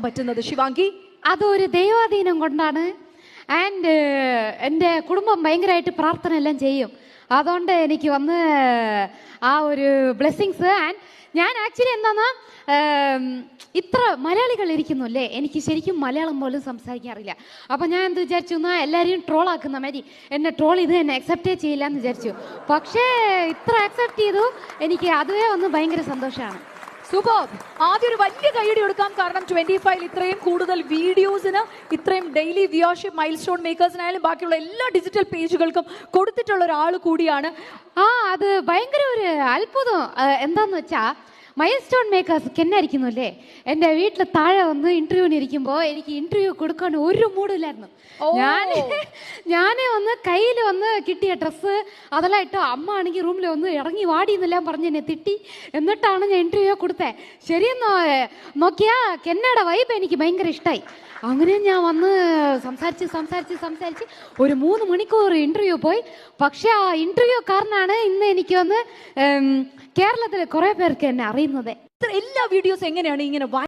പറ്റുന്നത് ശിവാംഗി? അതൊരു ദൈവാധീനം കൊണ്ടാണ്. ആൻഡ് എൻ്റെ കുടുംബം ഭയങ്കരമായിട്ട് പ്രാർത്ഥന എല്ലാം ചെയ്യും. അതുകൊണ്ട് എനിക്ക് വന്ന് ആ ഒരു ബ്ലെസ്സിങ്സ്. ആൻഡ് ഞാൻ ആക്ച്വലി എന്താന്നാ ഇത്ര മലയാളികൾ ഇരിക്കുന്നു അല്ലേ, എനിക്ക് ശരിക്കും മലയാളം പോലും സംസാരിക്കാൻ അറിയില്ല. അപ്പം ഞാൻ എന്ത് വിചാരിച്ചു എന്നാൽ എല്ലാവരെയും ട്രോളാക്കുന്ന മാതിരി എന്നെ ട്രോൾ ചെയ്ത് എന്നെ അക്സെപ്റ്റേ ചെയ്യില്ല എന്ന് വിചാരിച്ചു. പക്ഷേ ഇത്ര അക്സെപ്റ്റ് ചെയ്തു, എനിക്ക് അതുവേ വന്ന് ഭയങ്കര സന്തോഷമാണ്. സൂപ്പർ. ആദ്യം ഒരു വലിയ കൈയടി കൊടുക്കാം. കാരണം 25 ഇത്രയും കൂടുതൽ വീഡിയോസിന്, ഇത്രയും ഡെയിലി വ്യൂവർഷിപ്പ് മൈൽ സ്റ്റോൺ മേക്കേഴ്സിനായാലും ബാക്കിയുള്ള എല്ലാ ഡിജിറ്റൽ പേജുകൾക്കും കൊടുത്തിട്ടുള്ള ഒരാൾ കൂടിയാണ്. അത് ഭയങ്കര ഒരു അത്ഭുതം. എന്താന്ന് വെച്ചാൽ മൈൽ സ്റ്റോൺ മേക്കേഴ്സ് കെന്നായിരിക്കുന്നു അല്ലേ, എൻ്റെ വീട്ടിൽ താഴെ വന്ന് ഇന്റർവ്യൂവിന് ഇരിക്കുമ്പോൾ എനിക്ക് ഇന്റർവ്യൂ കൊടുക്കാൻ ഒരു മൂഡില്ലായിരുന്നു. ഞാൻ വന്ന് കയ്യിൽ വന്ന് കിട്ടിയ ഡ്രസ്സ് അതെല്ലാം ഇട്ടോ, അമ്മ ആണെങ്കിൽ റൂമിൽ വന്ന് ഇറങ്ങി വാടി എന്നെല്ലാം പറഞ്ഞ് എന്നെ തിട്ടി. എന്നിട്ടാണ് ഞാൻ ഇന്റർവ്യൂ കൊടുത്തത്. ശരിയെന്നോ നോക്കിയാ കെന്നയുടെ വൈബ് എനിക്ക് ഭയങ്കര ഇഷ്ടമായി. അങ്ങനെ ഞാൻ വന്ന് സംസാരിച്ച് ഒരു 3 മണിക്കൂർ ഇന്റർവ്യൂ പോയി. പക്ഷെ ആ ഇന്റർവ്യൂ കാരണമാണ് ഇന്ന് എനിക്ക് വന്ന് കേരളത്തിൽ കുറെ പേർക്ക് എന്നെ അറിയുന്നത്. എല്ലാ വീഡിയോസ് എങ്ങനെയാണ് ഇങ്ങനെ